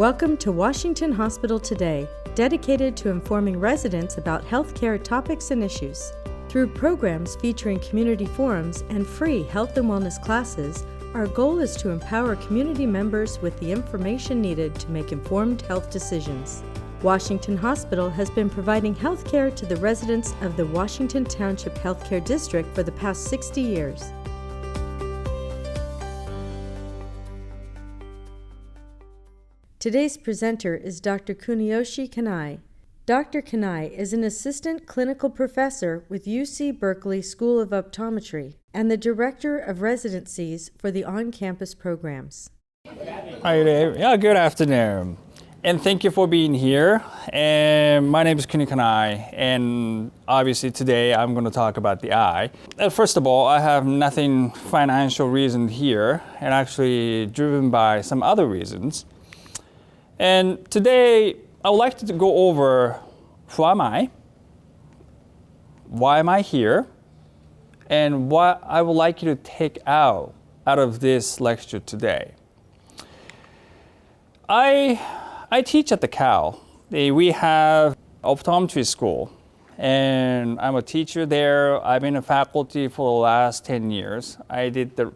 Welcome to Washington Hospital Today, dedicated to informing residents about healthcare topics and issues. Through programs featuring community forums and free health and wellness classes, our goal is to empower community members with the information needed to make informed health decisions. Washington Hospital has been providing health care to the residents of the Washington Township Healthcare District for the past 60 years. Today's presenter is Dr. Kuniyoshi Kanai. Dr. Kanai is an assistant clinical professor with UC Berkeley School of Optometry and the director of residencies for the on-campus programs. Hi there. Yeah, good afternoon. And thank you for being here. And my name is Kanai, and obviously today I'm going to talk about the eye. First of all, I have nothing financial reason here, and actually driven by some other reasons. And today I would like to go over who am I, why am I here, and what I would like you to take out of this lecture today. I teach at the FAAO. We have optometry school, and I'm a teacher there. I've been a faculty for the last 10 years. I did the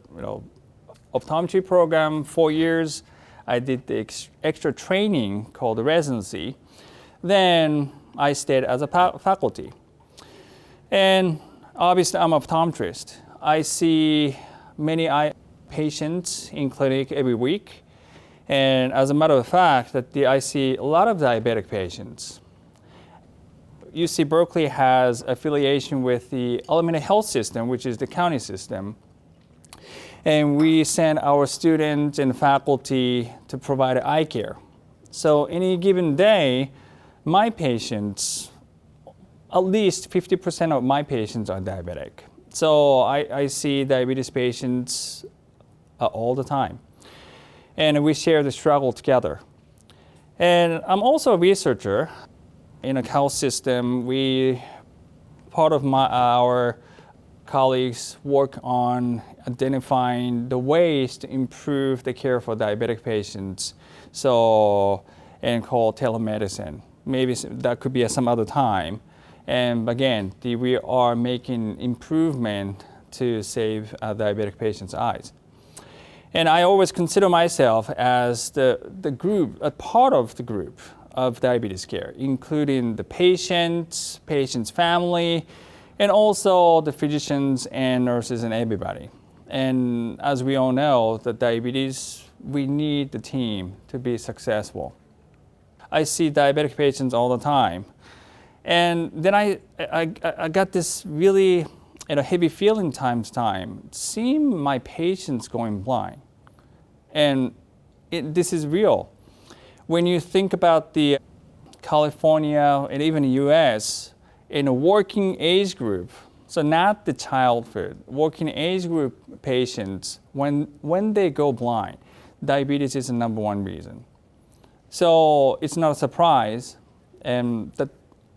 optometry program 4 years. I did the extra training called the residency. Then I stayed as a faculty. And obviously I'm an optometrist. I see many eye patients in clinic every week. And as a matter of fact, I see a lot of diabetic patients. UC Berkeley has affiliation with the Elementary Health System, which is the county system. And we send our students and faculty to provide eye care. So any given day, my patients, at least 50% of my patients are diabetic. So I see diabetes patients all the time. And we share the struggle together. And I'm also a researcher in a health system. Part of our colleagues work on identifying the ways to improve the care for diabetic patients. And called telemedicine. Maybe that could be at some other time. And again, we are making improvement to save diabetic patients' eyes. And I always consider myself as the group, a part of the group of diabetes care, including the patient's family, and also the physicians and nurses and everybody. And as we all know, the diabetes, we need the team to be successful. I see diabetic patients all the time. And then I got this really heavy feeling time, seeing my patients going blind. And this is real. When you think about the California and even the US, in a working age group, so not the childhood, working age group patients, when they go blind, diabetes is the number one reason. So it's not a surprise that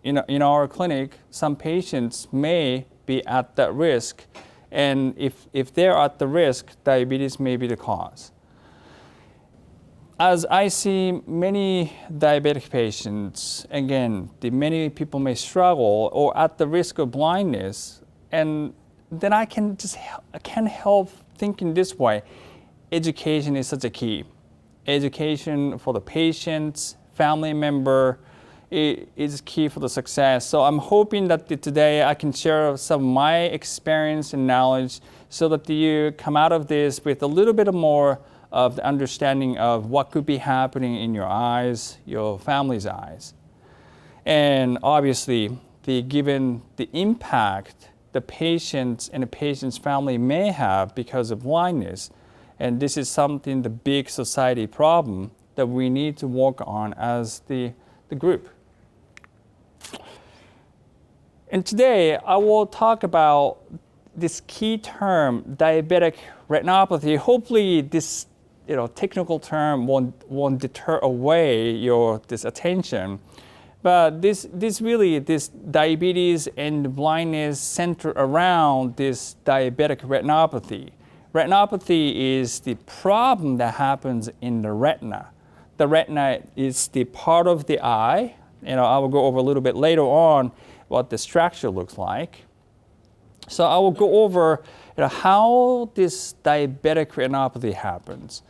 in our clinic, some patients may be at that risk, and if they're at the risk, diabetes may be the cause. As I see many diabetic patients, again, many people may struggle or at the risk of blindness, and then I can't help thinking this way. Education is such a key. Education for the patients, family member, is key for the success. So I'm hoping that today I can share some of my experience and knowledge so that you come out of this with a little bit more of the understanding of what could be happening in your eyes, your family's eyes. And obviously, given the impact the patients and the patient's family may have because of blindness, and this is something, the big society problem that we need to work on as the group. And today, I will talk about this key term, diabetic retinopathy. Hopefully this technical term won't deter away this attention. But this diabetes and blindness center around this diabetic retinopathy. Retinopathy is the problem that happens in the retina. the retina is the part of the eye. I will go over a little bit later on what the structure looks like. So I will go over how this diabetic retinopathy happens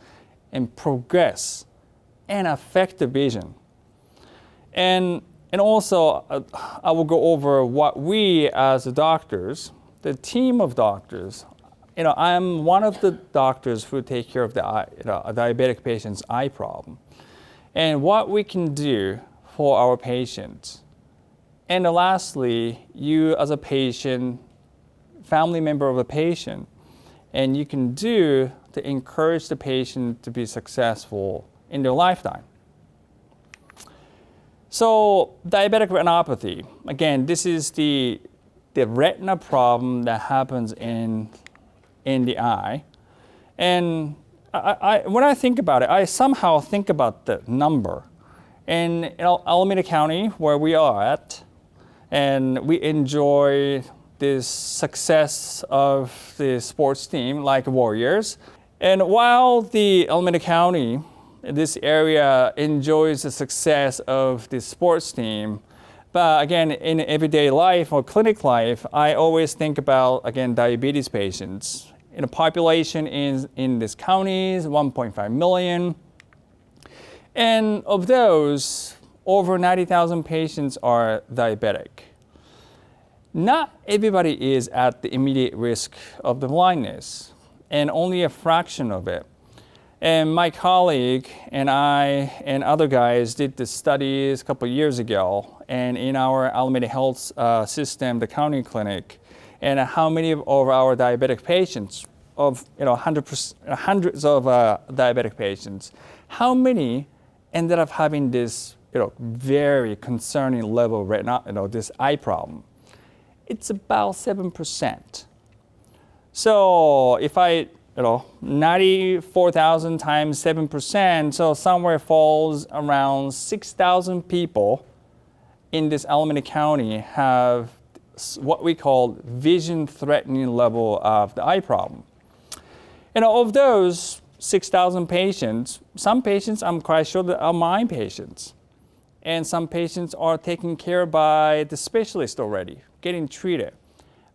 and progress and affect the vision. And also, I will go over what we as doctors, the team of doctors, I'm one of the doctors who take care of the a diabetic patient's eye problem, and what we can do for our patients. And lastly, you as a patient, family member of a patient, and you can do to encourage the patient to be successful in their lifetime. So diabetic retinopathy, again, this is the retina problem that happens in the eye. And when I think about it, I somehow think about the number. In Alameda County, where we are at, and we enjoy this success of the sports team like Warriors. And while the Alameda County, this area enjoys the success of the sports team, but again, in everyday life or clinic life, I always think about, again, diabetes patients. In a population in this county is 1.5 million. And of those, over 90,000 patients are diabetic. Not everybody is at the immediate risk of the blindness, and only a fraction of it. And my colleague and I and other guys did the studies a couple of years ago, and in our Alameda Health system, the county clinic, and how many of our diabetic patients, of hundreds of diabetic patients, how many ended up having this very concerning level of retina, this eye problem? It's about 7%. So if 94,000 times 7%, so somewhere falls around 6,000 people in this Alameda County have what we call vision-threatening level of the eye problem. Of those 6,000 patients, some patients I'm quite sure that are my patients. And some patients are taken care of by the specialist already, getting treated.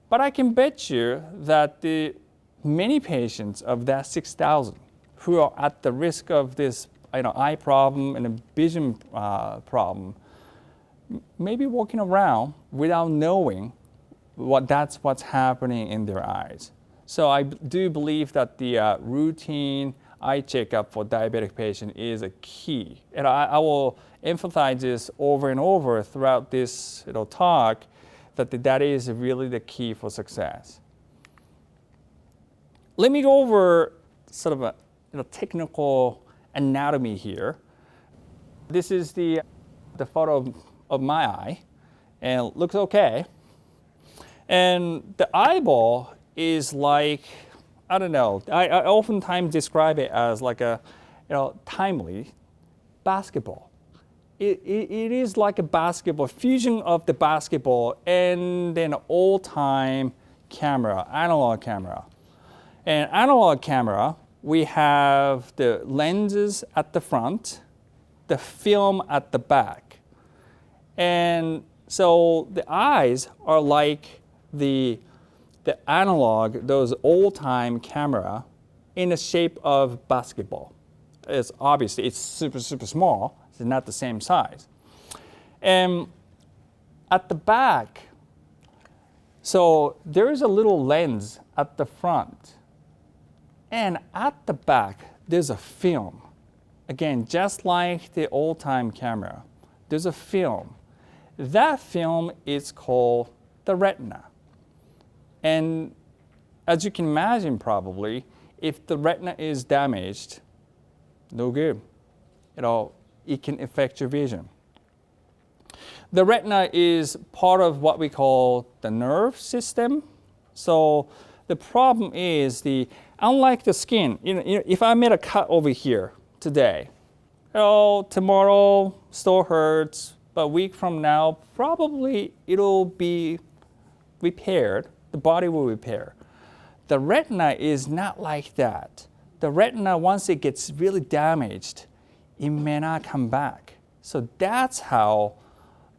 But I can bet you that the many patients of that 6,000 who are at the risk of this eye problem and a vision problem may be walking around without knowing what's happening in their eyes. So I do believe that the routine eye checkup for diabetic patient is a key. And I will emphasize this over and over throughout this talk, that is really the key for success. Let me go over sort of a technical anatomy here. This is the photo of my eye, and it looks okay. And the eyeball is like, I don't know, I oftentimes describe it as like a timely basketball. It is like a basketball, fusion of the basketball and then old-time camera, analog camera. And analog camera, we have the lenses at the front, the film at the back. And so the eyes are like the analog, those old-time camera in the shape of basketball. It's obviously, it's super, super small. It's not the same size. And at the back, so there is a little lens at the front. And at the back, there's a film. Again, just like the old-time camera, there's a film. That film is called the retina. And as you can imagine probably, if the retina is damaged, no good. It can affect your vision. The retina is part of what we call the nerve system. So the problem is unlike the skin, if I made a cut over here today, tomorrow still hurts, but a week from now, probably it'll be repaired. The body will repair. The retina is not like that. The retina, once it gets really damaged, it may not come back. So that's how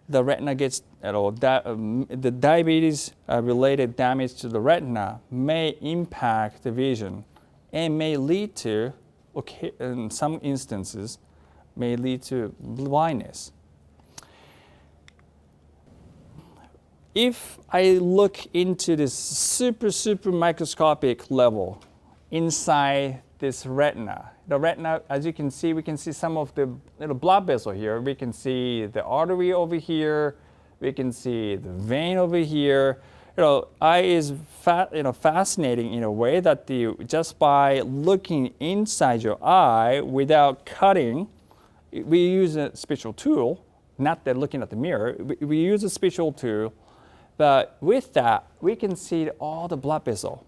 the retina gets, the diabetes related damage to the retina may impact the vision and may lead to, okay, in some instances, may lead to blindness. If I look into this super microscopic level inside this retina, the retina, as you can see, we can see some of the little blood vessel here. We can see the artery over here. We can see the vein over here. Eye is fascinating in a way that just by looking inside your eye without cutting, we use a special tool, not that looking at the mirror, we use a special tool, but with that, we can see all the blood vessel.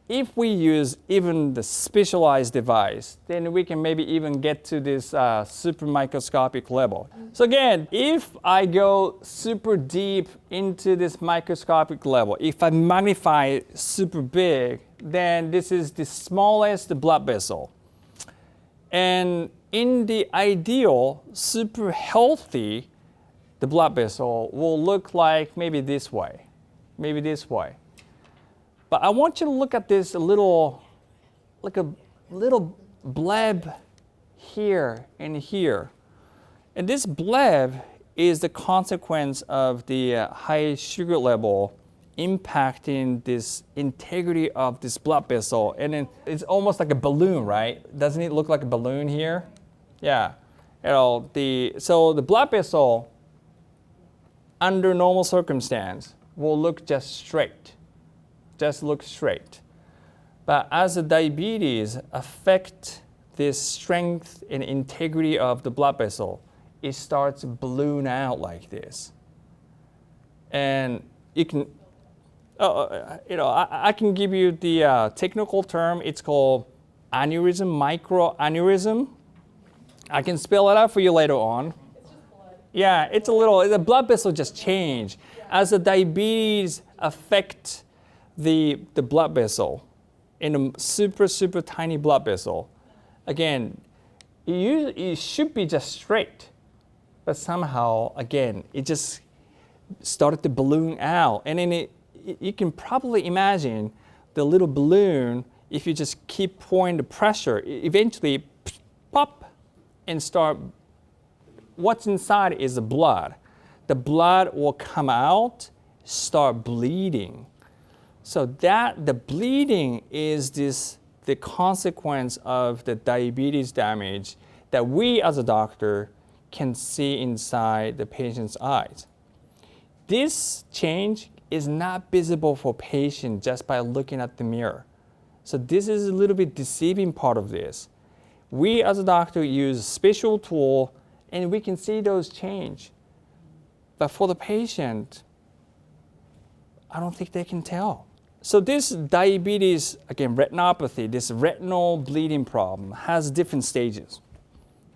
If we use even the specialized device, then we can maybe even get to this super microscopic level. So again, if I go super deep into this microscopic level, if I magnify super big, then this is the smallest blood vessel. And in the ideal, super healthy, the blood vessel will look like maybe this way, maybe this way. But I want you to look at this like a little bleb here and here. And this bleb is the consequence of the high sugar level impacting this integrity of this blood vessel. And then it's almost like a balloon, right? Doesn't it look like a balloon here? Yeah. So the blood vessel under normal circumstance will look just straight. Just look straight. But as the diabetes affect this strength and integrity of the blood vessel, it starts to balloon out like this. And you can, I can give you the technical term. It's called aneurysm, microaneurysm. I can spell it out for you later on. It's just blood. Yeah, it's the blood vessel just change. As the diabetes affect the blood vessel in a super tiny blood vessel, again, it should be just straight, but somehow, again, it just started to balloon out. And then you can probably imagine the little balloon, if you just keep pouring the pressure, eventually pop and start, what's inside is the blood. The blood will come out, start bleeding. So the bleeding is the consequence of the diabetes damage that we as a doctor can see inside the patient's eyes. This change is not visible for patient just by looking at the mirror. So this is a little bit deceiving part of this. We as a doctor use a special tool and we can see those change. But for the patient, I don't think they can tell. So this diabetes, again, retinopathy, this retinal bleeding problem has different stages.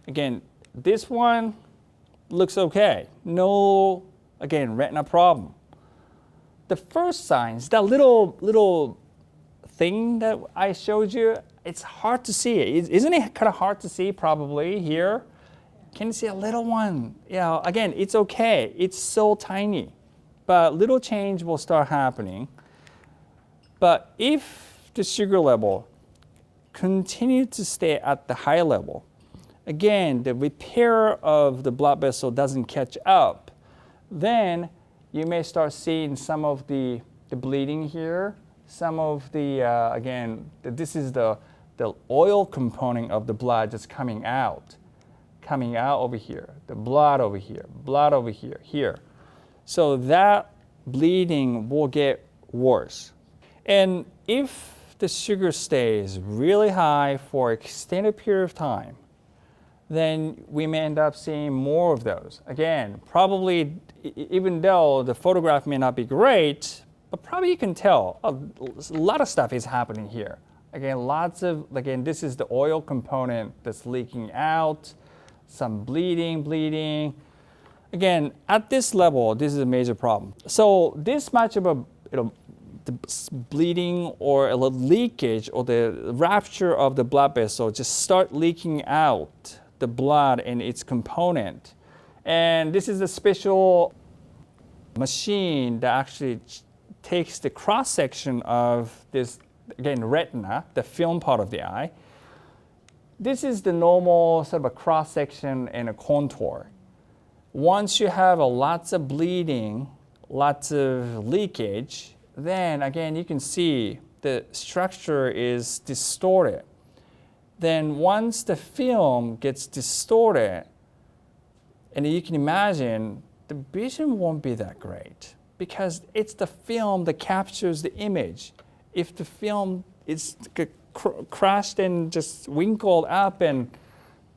Again, this one looks okay. No, again, retina problem. The first signs, that little thing that I showed you, it's hard to see. Isn't it kind of hard to see probably here? Can you see a little one? Again, it's okay. It's so tiny. But little change will start happening. But if the sugar level continues to stay at the high level, again, the repair of the blood vessel doesn't catch up, then you may start seeing some of the bleeding here, some of the, again, this is the oil component of the blood just coming out over here, the blood over here, here. So that bleeding will get worse. And if the sugar stays really high for an extended period of time, then we may end up seeing more of those. Again, probably, even though the photograph may not be great, but probably you can tell a lot of stuff is happening here. Again, this is the oil component that's leaking out, some bleeding. Again, at this level, this is a major problem. So this much of a bleeding or a leakage or the rupture of the blood vessel just start leaking out the blood and its component. And this is a special machine that actually takes the cross section of this, again, retina, the film part of the eye. This is the normal sort of a cross section and a contour. Once you have lots of bleeding, lots of leakage, then again you can see the structure is distorted. Then once the film gets distorted, and you can imagine the vision won't be that great because it's the film that captures the image. If the film is crushed and just wrinkled up, and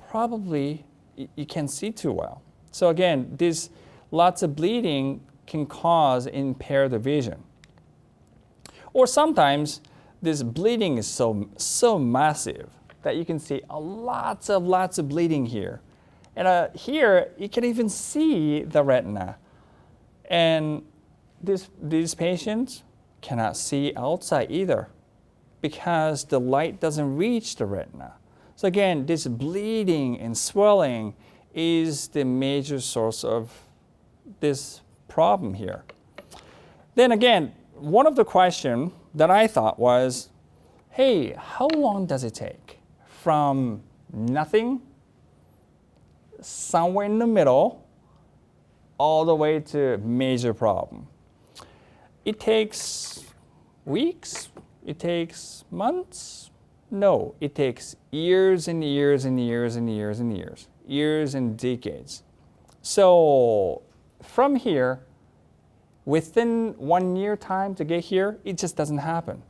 probably you can't see too well. So again, this lots of bleeding can cause impair the vision. Or sometimes this bleeding is so massive that you can see lots of bleeding here. And here you can even see the retina. And these patients cannot see outside either because the light doesn't reach the retina. So again, this bleeding and swelling is the major source of this problem here. Then again, one of the questions that I thought was, hey, how long does it take from nothing, somewhere in the middle, all the way to major problem? It takes weeks? It takes months? No, it takes years and years and years and years and years, years and decades. So from here, within 1 year time to get here, it just doesn't happen.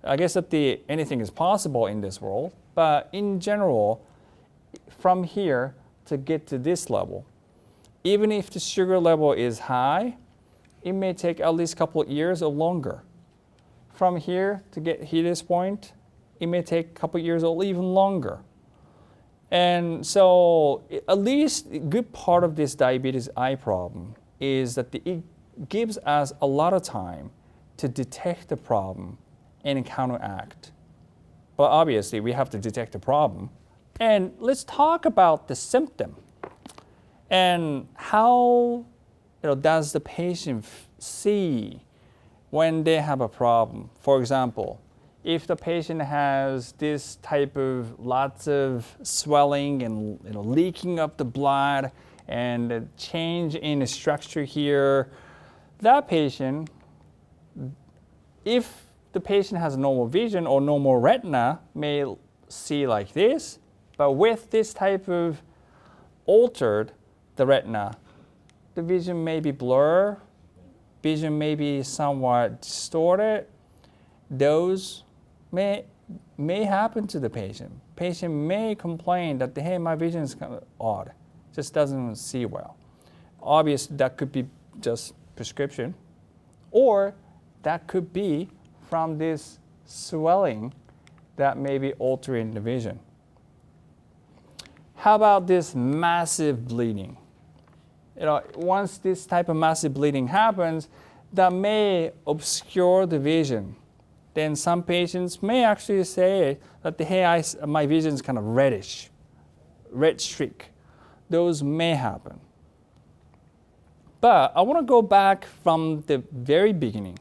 I guess that anything is possible in this world, but in general, from here to get to this level, even if the sugar level is high, it may take at least a couple of years or longer. From here to get to this point, it may take a couple of years or even longer. And so at least a good part of this diabetes eye problem is that it gives us a lot of time to detect the problem and counteract. But obviously we have to detect the problem. And let's talk about the symptom and how does the patient see when they have a problem. For example, if the patient has this type of lots of swelling and leaking of the blood and a change in the structure here, that patient, if the patient has normal vision or normal retina, may see like this, but with this type of altered the retina, the vision may be blurred, vision may be somewhat distorted. Those may happen to the patient. Patient may complain that, hey, my vision is kind of odd, just doesn't see well. Obviously, that could be just prescription, or that could be from this swelling that may be altering the vision. How about this massive bleeding? Once this type of massive bleeding happens, that may obscure the vision. Then some patients may actually say that, hey, my vision is kind of reddish, red streak. Those may happen. But I want to go back from the very beginning.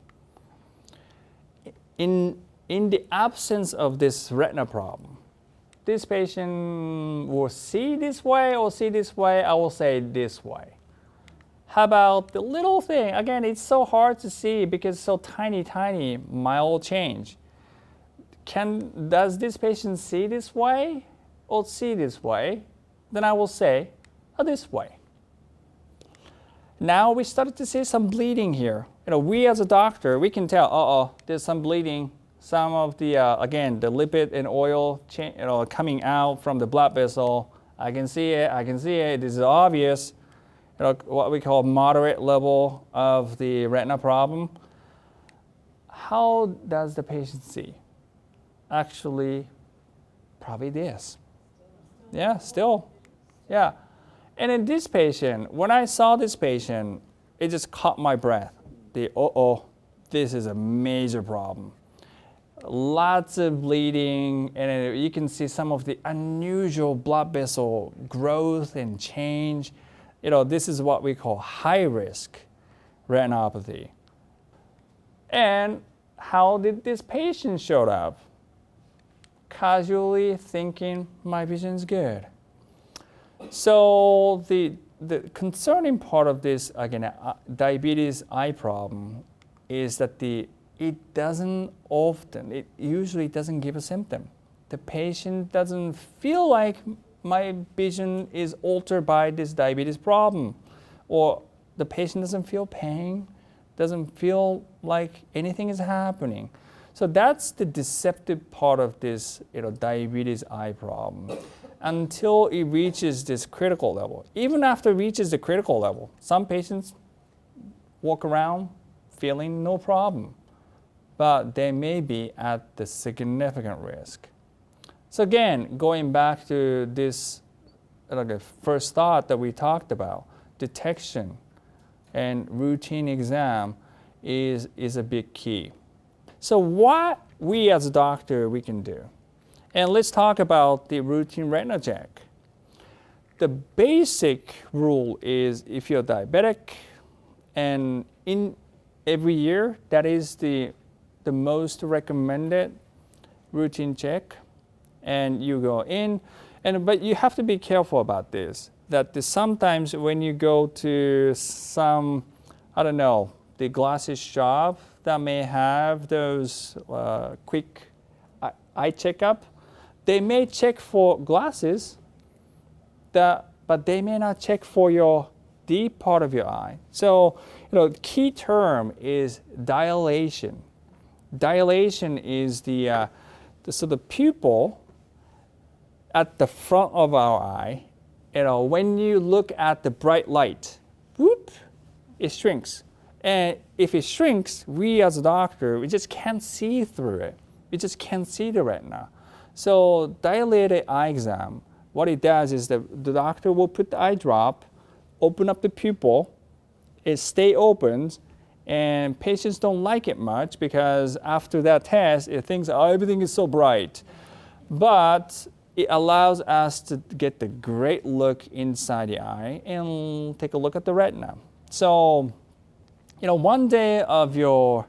In the absence of this retina problem, this patient will see this way or see this way, I will say this way. How about the little thing? Again, it's so hard to see because it's so tiny, mild change. Does this patient see this way or see this way? Then I will say, this way. Now we started to see some bleeding here. We as a doctor, we can tell, there's some bleeding. Some of the, again, the lipid and oil coming out from the blood vessel. I can see it, this is obvious. What we call moderate level of the retina problem. How does the patient see? Actually, probably this. Yeah, still. Yeah. And in this patient, when I saw this patient, it just caught my breath. this is a major problem. Lots of bleeding, and you can see some of the unusual blood vessel growth and change. This is what we call high-risk retinopathy. And how did this patient show up? Casually thinking, my vision's good. So the concerning part of this, again, diabetes eye problem is that it usually doesn't give a symptom. The patient doesn't feel like my vision is altered by this diabetes problem, or the patient doesn't feel pain, doesn't feel like anything is happening. So that's the deceptive part of this diabetes eye problem until it reaches this critical level. Even after it reaches the critical level, some patients walk around feeling no problem, but they may be at the significant risk. So again, going back to this first thought that we talked about, detection and routine exam is a big key. So what we as a doctor we can do? And let's talk about the routine retina check. The basic rule is if you're diabetic, and in every year, that is the most recommended routine check, and you go in, but you have to be careful about this, that sometimes when you go to some, the glasses shop that may have those quick eye checkup, they may check for glasses, but they may not check for your deep part of your eye. So, the key term is dilation. Dilation is the pupil at the front of our eye. When you look at the bright light, whoop, it shrinks. And if it shrinks, we as a doctor, we just can't see through it. We just can't see the retina. So dilated eye exam, what it does is the doctor will put the eye drop, open up the pupil, it stay open, and patients don't like it much because after that test, it thinks everything is so bright. But it allows us to get the great look inside the eye and take a look at the retina. So, one day of your,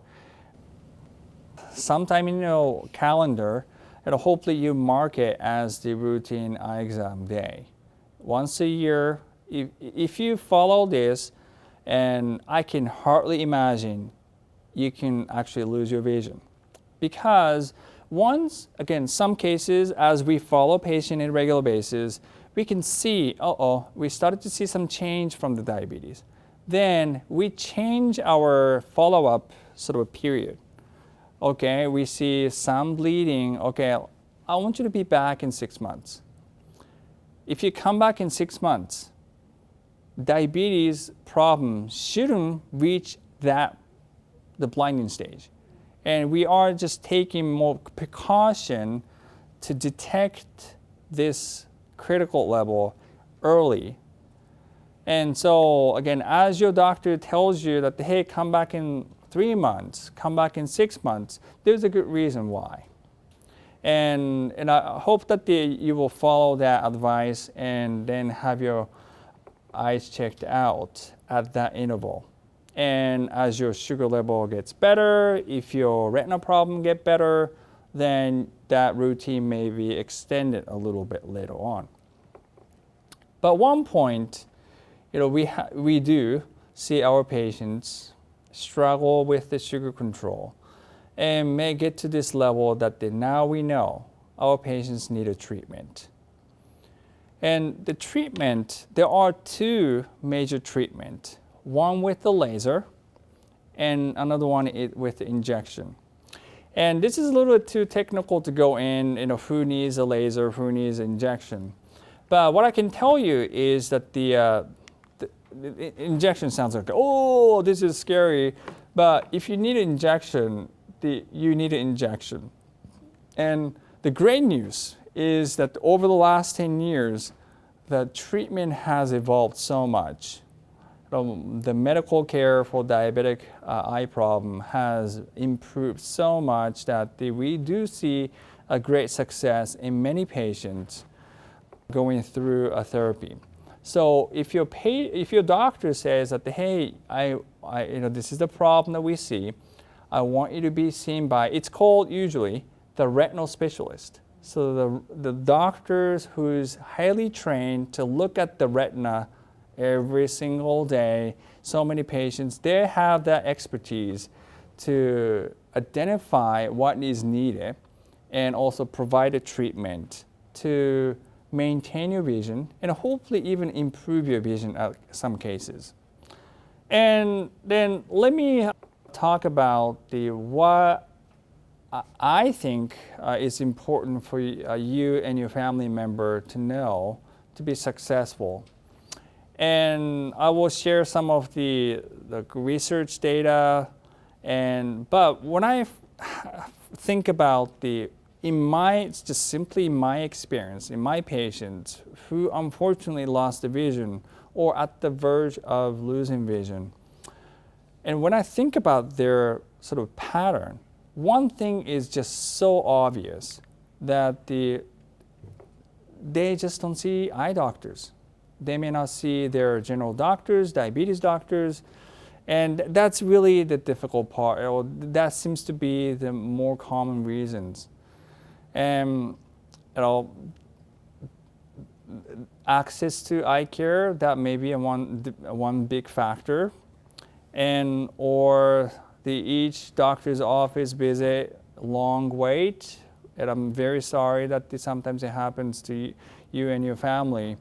sometime in your calendar, hopefully you mark it as the routine eye exam day. Once a year, if you follow this, and I can hardly imagine you can actually lose your vision. Because once, again, some cases, as we follow patient on a regular basis, we can see, we started to see some change from the diabetes. Then we change our follow-up period. Okay, we see some bleeding. Okay, I want you to be back in 6 months. If you come back in 6 months, diabetes problem shouldn't reach the blinding stage. And we are just taking more precaution to detect this critical level early. And so, again, as your doctor tells you that, hey, come back in 3 months, come back in 6 months, there's a good reason why. And I hope that you will follow that advice and then have your eyes checked out at that interval. And as your sugar level gets better, if your retina problem get better, then that routine may be extended a little bit later on. But one point, we do see our patients struggle with the sugar control and may get to this level that now we know our patients need a treatment. And the treatment, there are two major treatments, one with the laser and another one with the injection. And this is a little bit too technical to go in, who needs a laser, who needs injection. But what I can tell you is that the injection sounds like, oh, this is scary. But if you need an injection, you need an injection. And the great news is that over the last 10 years, the treatment has evolved so much. the medical care for diabetic eye problem has improved so much that we do see a great success in many patients going through a therapy. So if your doctor says that, hey, this is the problem that we see, I want you to be seen by, it's called usually the retinal specialist. So the doctors who's highly trained to look at the retina every single day, so many patients, they have that expertise to identify what is needed and also provide a treatment to maintain your vision and hopefully even improve your vision in some cases. And then let me talk about what I think is important for you and your family member to know to be successful. And I will share some of the research data. But when I think about just simply my experience, in my patients who unfortunately lost the vision or at the verge of losing vision, and when I think about their sort of pattern, one thing is just so obvious that they just don't see eye doctors. They may not see their general doctors, diabetes doctors, and that's really the difficult part. Or that seems to be the more common reasons. And access to eye care, that may be one big factor, and or each doctor's office visit, long wait, and I'm very sorry that sometimes it happens to you and your family.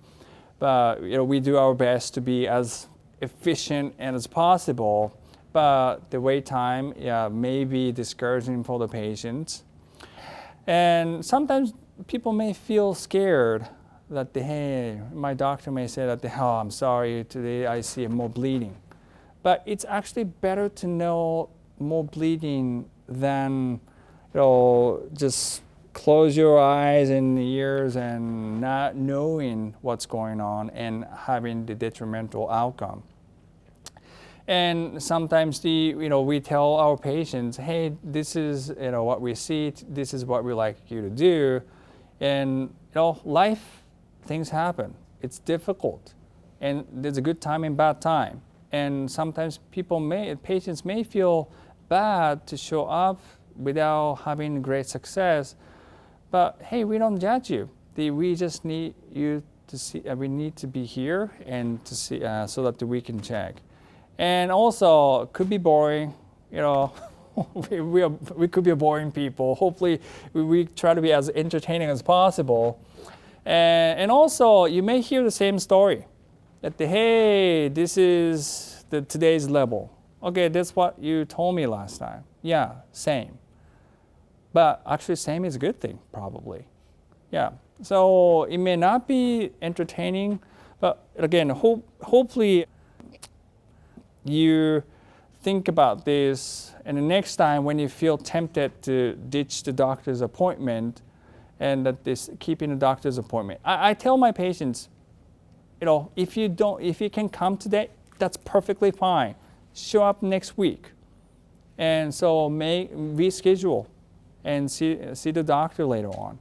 But we do our best to be as efficient and as possible, but the wait time may be discouraging for the patients. And sometimes people may feel scared that, hey, my doctor may say that, oh, I'm sorry, today I see more bleeding. But it's actually better to know more bleeding than just close your eyes and ears and not knowing what's going on and having the detrimental outcome. And sometimes we tell our patients, hey, this is what we see, this is what we like you to do, and life, things happen. It's difficult, and there's a good time and bad time. And sometimes patients may feel bad to show up without having great success. But hey, we don't judge you. We just need you to see. We need to be here and to see so that we can check. And also, it could be boring. We could be boring people. Hopefully, we try to be as entertaining as possible. And also, you may hear the same story. That hey, this is today's level. Okay, that's what you told me last time. Yeah, same. But actually, same is a good thing, probably. Yeah. So it may not be entertaining, but again, hopefully you think about this, and the next time when you feel tempted to ditch the doctor's appointment, and keeping the doctor's appointment, I tell my patients, if you can come today, that's perfectly fine. Show up next week, and so reschedule and see the doctor later on.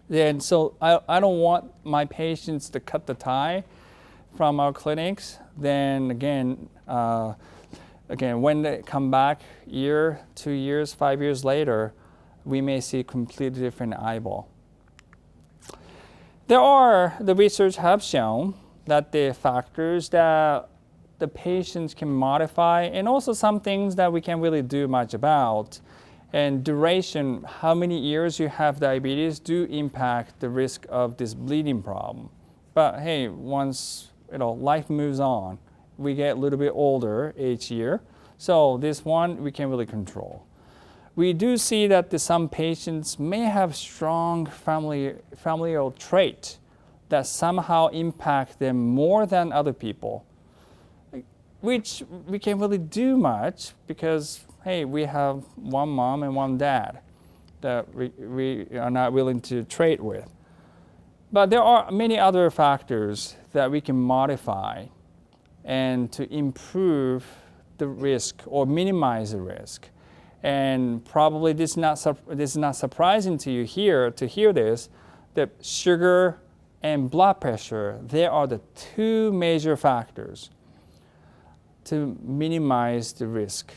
Then, so I don't want my patients to cut the tie from our clinics. Then again, when they come back year, 2 years, 5 years later, we may see a completely different eyeball. The research have shown that the factors that the patients can modify, and also some things that we can't really do much about, and duration, how many years you have diabetes, do impact the risk of this bleeding problem. But hey, once life moves on, we get a little bit older each year, so this one we can't really control. We do see that some patients may have strong familial trait that somehow impact them more than other people, which we can't really do much because, hey, we have one mom and one dad that we are not willing to trade with. But there are many other factors that we can modify. and to improve the risk or minimize the risk. And probably this is not surprising to you here to hear this, that sugar and blood pressure, they are the two major factors to minimize the risk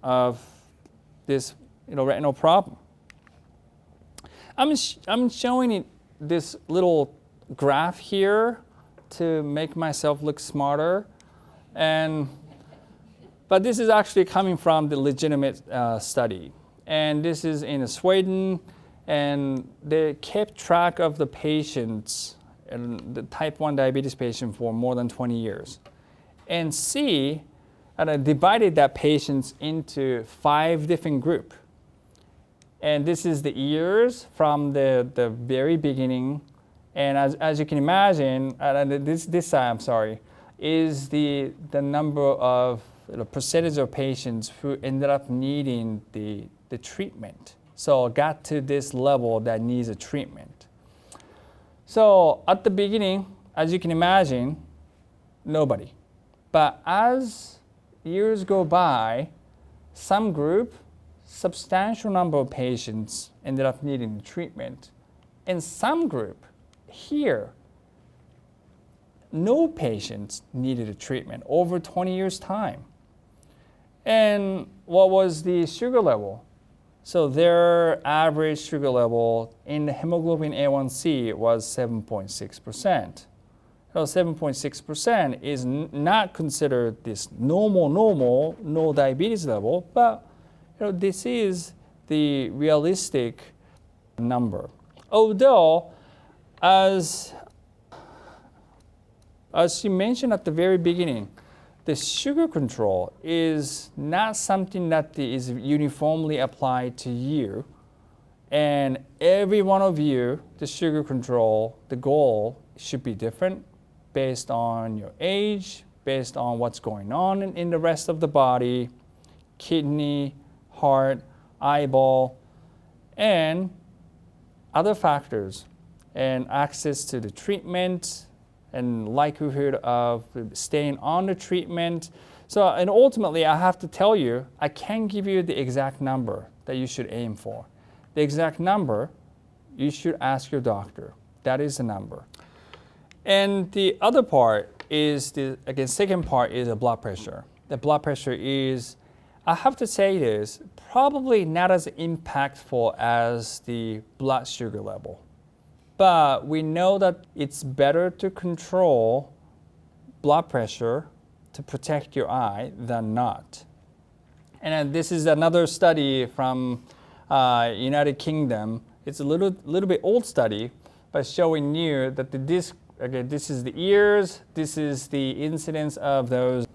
of this retinal problem. I'm showing it this little graph here to make myself look smarter, but this is actually coming from the legitimate study, and this is in Sweden, and they kept track of the patients and the type 1 diabetes patient for more than 20 years, and divided that patients into 5 different groups. And this is the years from the very beginning. And as you can imagine, this side, I'm sorry, is the number of percentage of patients who ended up needing the treatment. So got to this level that needs a treatment. So at the beginning, as you can imagine, nobody. But as years go by, some group, substantial number of patients ended up needing treatment. In some group, here, no patients needed a treatment over 20 years' time. And what was the sugar level? So their average sugar level in the hemoglobin A1C was 7.6%. So 7.6% is not considered this normal, no diabetes level, but this is the realistic number. Although, as you mentioned at the very beginning, the sugar control is not something that is uniformly applied to you. And every one of you, the sugar control, the goal should be different based on your age, based on what's going on in the rest of the body, kidney, heart, eyeball, and other factors, and access to the treatment and likelihood of staying on the treatment. So, and ultimately, I have to tell you, I can't give you the exact number that you should aim for. The exact number, you should ask your doctor. That is the number. And the other part is, second part is the blood pressure. The blood pressure is, I have to say this, probably not as impactful as the blood sugar level. But we know that it's better to control blood pressure to protect your eye than not. And this is another study from United Kingdom. It's a little bit old study, but showing you that this is the years, this is the incidence of those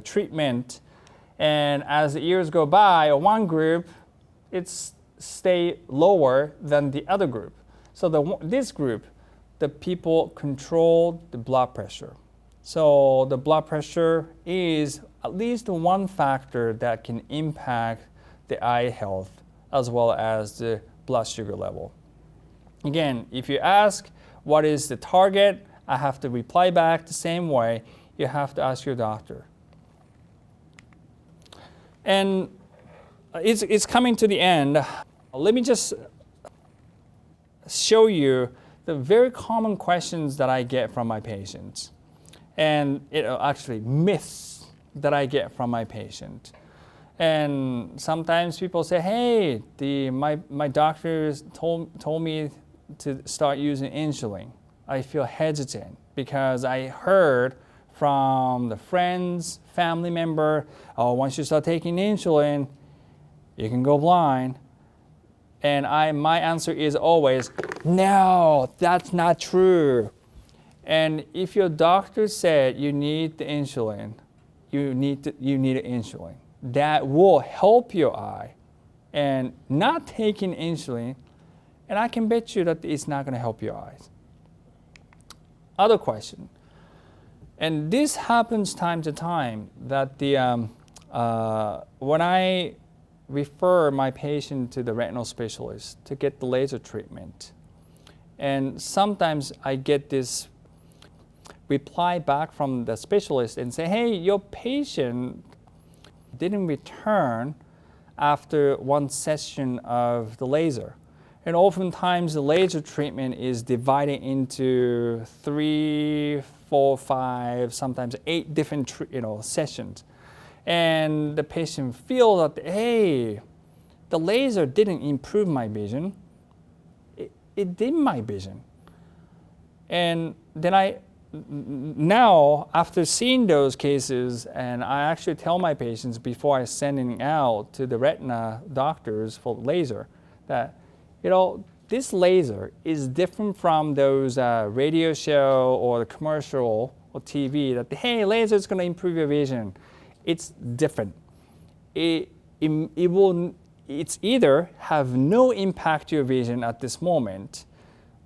treatment. And as the years go by, one group, it's stay lower than the other group. So this group, the people control the blood pressure. So the blood pressure is at least one factor that can impact the eye health as well as the blood sugar level. Again, if you ask what is the target, I have to reply back the same way. You have to ask your doctor. And it's coming to the end. Let me just show you the very common questions that I get from my patients. And actually myths that I get from my patient. And sometimes people say, hey, my doctor told me to start using insulin. I feel hesitant because I heard from the friends, family member, once you start taking insulin, you can go blind. And my answer is always, no, that's not true. And if your doctor said you need the insulin, you need insulin. That will help your eye. And not taking insulin, and I can bet you that it's not going to help your eyes. Other question. And this happens time to time, that when I refer my patient to the retinal specialist to get the laser treatment, and sometimes I get this reply back from the specialist and say, hey, your patient didn't return after one session of the laser. And oftentimes the laser treatment is divided into 3, 4, 5, sometimes 8 different sessions. And the patient feels that, hey, the laser didn't improve my vision. It did my vision. And then now, after seeing those cases, and I actually tell my patients before I send it out to the retina doctors for laser that, this laser is different from those radio show or the commercial or TV that, hey, laser is going to improve your vision. It's different. It's either have no impact to your vision at this moment,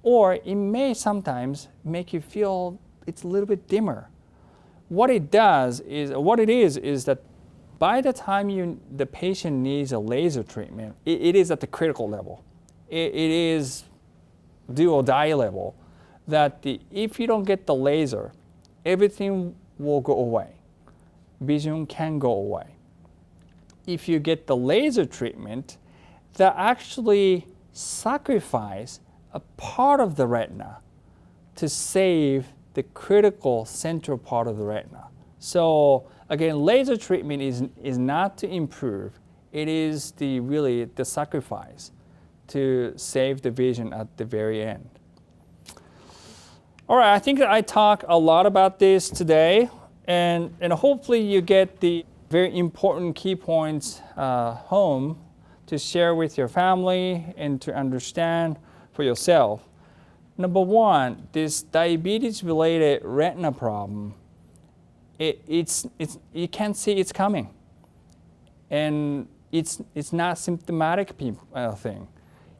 or it may sometimes make you feel it's a little bit dimmer. What it is that by the time the patient needs a laser treatment, it is at the critical level. It is do or die level that if you don't get the laser, everything will go away. Vision can go away. If you get the laser treatment, that actually sacrifice a part of the retina to save the critical central part of the retina. So again, laser treatment is not to improve, it is really the sacrifice to save the vision at the very end. All right, I think that I talked a lot about this today, and hopefully you get the very important key points home to share with your family and to understand for yourself. Number one, this diabetes-related retina problem, you can't see it's coming. And it's not symptomatic thing.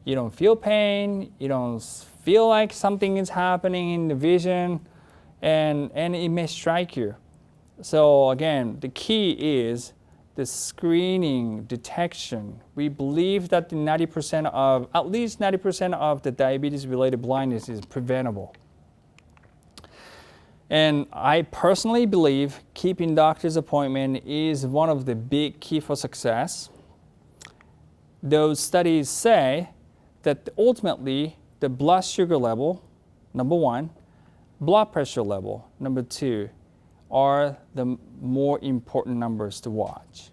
You don't feel pain, you don't feel like something is happening in the vision, and it may strike you. So again, the key is the screening detection. We believe that at least 90% of the diabetes-related blindness is preventable. And I personally believe keeping doctor's appointment is one of the big key for success. Those studies say that ultimately the blood sugar level, number one, blood pressure level, number two, are the more important numbers to watch.